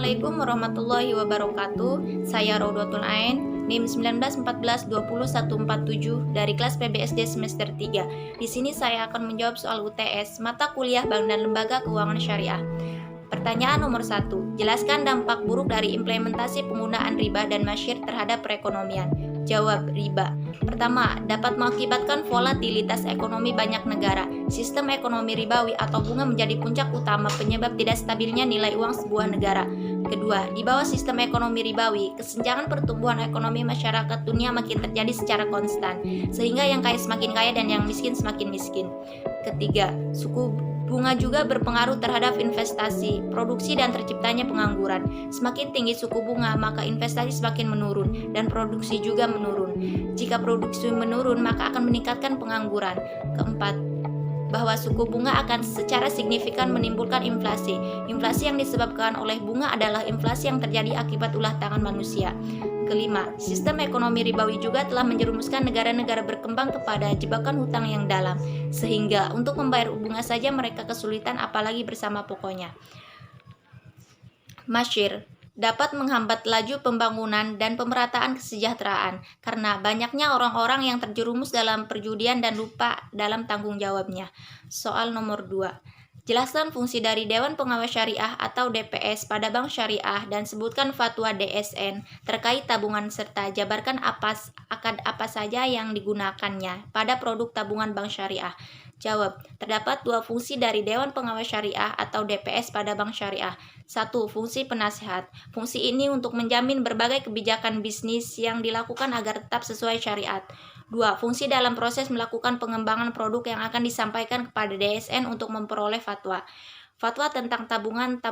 Assalamualaikum warahmatullahi wabarakatuh. Saya Raudatul Ain, NIM 1914201147 dari kelas PBSD semester 3. Di sini saya akan menjawab soal UTS, mata kuliah Bank dan Lembaga Keuangan Syariah. Pertanyaan nomor 1. Jelaskan dampak buruk dari implementasi penggunaan riba dan masyir terhadap perekonomian. Jawab, riba. Pertama, dapat mengakibatkan volatilitas ekonomi banyak negara. Sistem ekonomi ribawi atau bunga menjadi puncak utama penyebab tidak stabilnya nilai uang sebuah negara. Kedua, di bawah sistem ekonomi ribawi, kesenjangan pertumbuhan ekonomi masyarakat dunia makin terjadi secara konstan, sehingga yang kaya semakin kaya dan yang miskin semakin miskin. Ketiga, suku bunga juga berpengaruh terhadap investasi, produksi, dan terciptanya pengangguran. Semakin tinggi suku bunga, maka investasi semakin menurun dan produksi juga menurun. Jika produksi menurun, maka akan meningkatkan pengangguran. Keempat, bahwa suku bunga akan secara signifikan menimbulkan inflasi. Inflasi yang disebabkan oleh bunga adalah inflasi yang terjadi akibat ulah tangan manusia. Kelima, sistem ekonomi ribawi juga telah menjerumuskan negara-negara berkembang kepada jebakan hutang yang dalam, sehingga untuk membayar bunga saja mereka kesulitan apalagi bersama pokoknya. Masyir dapat menghambat laju pembangunan dan pemerataan kesejahteraan karena banyaknya orang-orang yang terjerumus dalam perjudian dan lupa dalam tanggung jawabnya. Soal nomor 2. Jelaskan fungsi dari Dewan Pengawas Syariah atau DPS pada Bank Syariah dan sebutkan fatwa DSN terkait tabungan serta jabarkan akan apa saja yang digunakannya pada produk tabungan Bank Syariah. Jawab, terdapat dua fungsi dari Dewan Pengawas Syariah atau DPS pada Bank Syariah. 1. Fungsi penasihat. Fungsi ini untuk menjamin berbagai kebijakan bisnis yang dilakukan agar tetap sesuai syariat. 2. Fungsi dalam proses melakukan pengembangan produk yang akan disampaikan kepada DSN untuk memperoleh fatwa. Fatwa tentang tabungan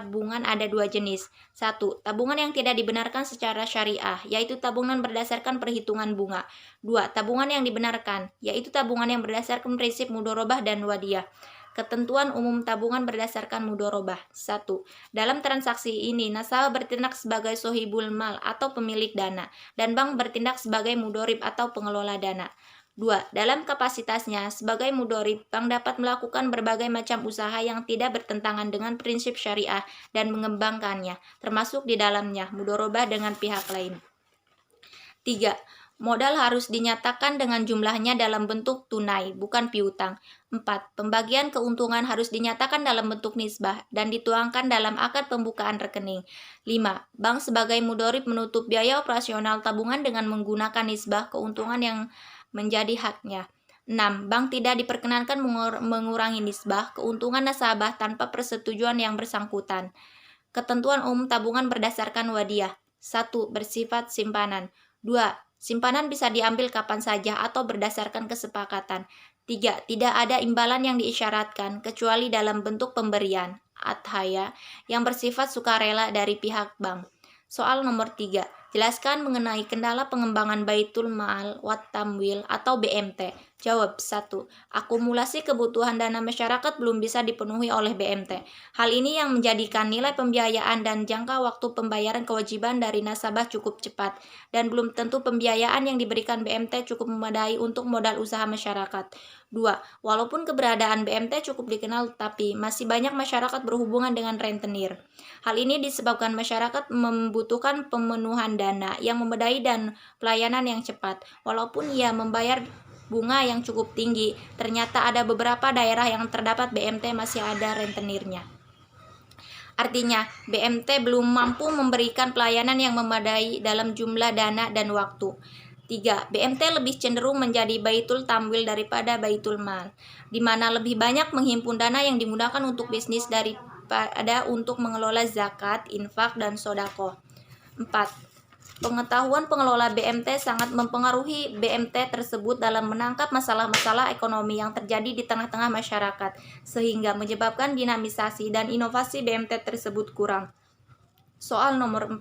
ada dua jenis. 1. Tabungan yang tidak dibenarkan secara syariah, yaitu tabungan berdasarkan perhitungan bunga. 2. Tabungan yang dibenarkan, yaitu tabungan yang berdasarkan prinsip mudorobah dan wadiyah. Ketentuan umum tabungan berdasarkan mudorobah. 1. Dalam transaksi ini, nasabah bertindak sebagai sohibul mal atau pemilik dana, dan bank bertindak sebagai mudorib atau pengelola dana. 2. Dalam kapasitasnya sebagai mudorib, bank dapat melakukan berbagai macam usaha yang tidak bertentangan dengan prinsip syariah dan mengembangkannya, termasuk di dalamnya mudorobah dengan pihak lain. 3. Modal harus dinyatakan dengan jumlahnya dalam bentuk tunai, bukan piutang. 4. Pembagian keuntungan harus dinyatakan dalam bentuk nisbah dan dituangkan dalam akad pembukaan rekening. 5. Bank sebagai mudorib menutup biaya operasional tabungan dengan menggunakan nisbah keuntungan yang menjadi haknya. 6. Bank tidak diperkenankan mengurangi nisbah keuntungan nasabah tanpa persetujuan yang bersangkutan. Ketentuan umum tabungan berdasarkan wadiyah. 1. Bersifat simpanan. 2. Simpanan bisa diambil kapan saja atau berdasarkan kesepakatan. 3. Tidak ada imbalan yang diisyaratkan kecuali dalam bentuk pemberian adhaya yang bersifat sukarela dari pihak bank. Soal nomor 3. Jelaskan mengenai kendala pengembangan Baitul Mal wat Tamwil atau BMT. Jawab, 1. Akumulasi kebutuhan dana masyarakat belum bisa dipenuhi oleh BMT. Hal ini yang menjadikan nilai pembiayaan dan jangka waktu pembayaran kewajiban dari nasabah cukup cepat, dan belum tentu pembiayaan yang diberikan BMT cukup memadai untuk modal usaha masyarakat. 2. Walaupun keberadaan BMT cukup dikenal, tapi masih banyak masyarakat berhubungan dengan rentenir. Hal ini disebabkan masyarakat membutuhkan pemenuhan dana yang memadai dan pelayanan yang cepat. Walaupun ia membayar bunga yang cukup tinggi, ternyata ada beberapa daerah yang terdapat BMT masih ada rentenirnya. Artinya, BMT belum mampu memberikan pelayanan yang memadai dalam jumlah dana dan waktu. 3. BMT lebih cenderung menjadi Baitul Tamwil daripada Baitul Mal, di mana lebih banyak menghimpun dana yang digunakan untuk bisnis daripada untuk mengelola zakat, infak, dan sodako. 4. Pengetahuan pengelola BMT sangat mempengaruhi BMT tersebut dalam menangkap masalah-masalah ekonomi yang terjadi di tengah-tengah masyarakat, sehingga menyebabkan dinamisasi dan inovasi BMT tersebut kurang. Soal nomor 4.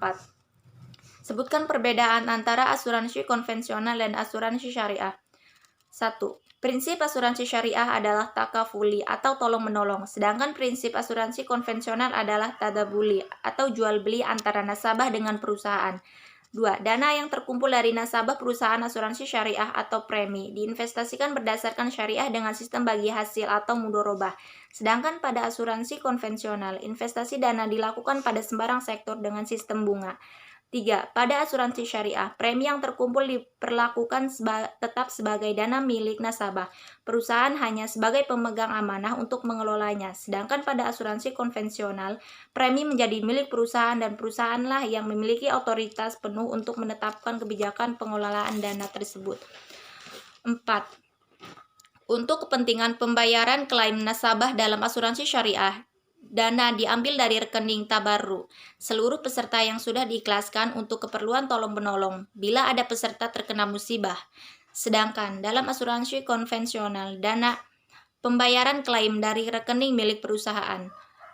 Sebutkan perbedaan antara asuransi konvensional dan asuransi syariah. 1. Prinsip asuransi syariah adalah takafuli atau tolong-menolong, sedangkan prinsip asuransi konvensional adalah tadabuli atau jual-beli antara nasabah dengan perusahaan. 2. Dana yang terkumpul dari nasabah perusahaan asuransi syariah atau premi diinvestasikan berdasarkan syariah dengan sistem bagi hasil atau mudorobah. Sedangkan pada asuransi konvensional, investasi dana dilakukan pada sembarang sektor dengan sistem bunga. 3. Pada asuransi syariah, premi yang terkumpul diperlakukan tetap sebagai dana milik nasabah. Perusahaan hanya sebagai pemegang amanah untuk mengelolanya. Sedangkan pada asuransi konvensional, premi menjadi milik perusahaan dan perusahaanlah yang memiliki otoritas penuh untuk menetapkan kebijakan pengelolaan dana tersebut. 4. Untuk kepentingan pembayaran klaim nasabah dalam asuransi syariah, dana diambil dari rekening tabarruk seluruh peserta yang sudah diikhlaskan untuk keperluan tolong-menolong bila ada peserta terkena musibah. Sedangkan dalam asuransi konvensional, dana pembayaran klaim dari rekening milik perusahaan.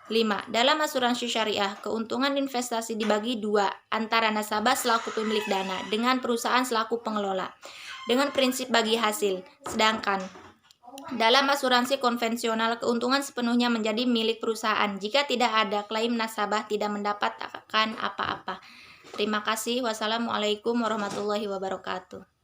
5. Dalam asuransi syariah, keuntungan investasi dibagi dua antara nasabah selaku pemilik dana dengan perusahaan selaku pengelola dengan prinsip bagi hasil. Sedangkan dalam asuransi konvensional, keuntungan sepenuhnya menjadi milik perusahaan. Jika tidak ada klaim, nasabah tidak mendapatkan apa-apa. Terima kasih. Wassalamualaikum warahmatullahi wabarakatuh.